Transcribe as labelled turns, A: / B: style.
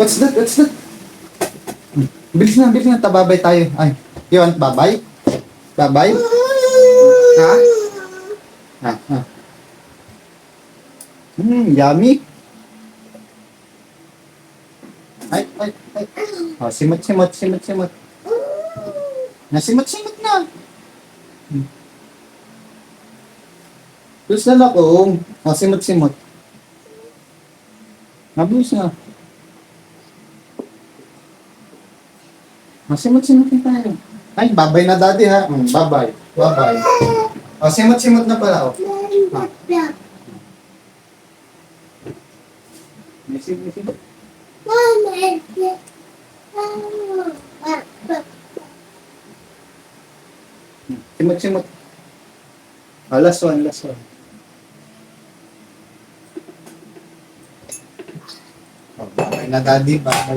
A: What's that? What's that? Bilis na, tababay tayo. Ay, you want babay? Babay? Ha? Ha? Yummy. Ay. Oh, simot. Nasimot na. Terus na lang kung. Oh, simot. Mabilis na. Masimot na tayo. Ay, babay na daddy ha. Babay. O, simot na pala. O. Simot. Simot. O, last one. O, babay na daddy. Babay.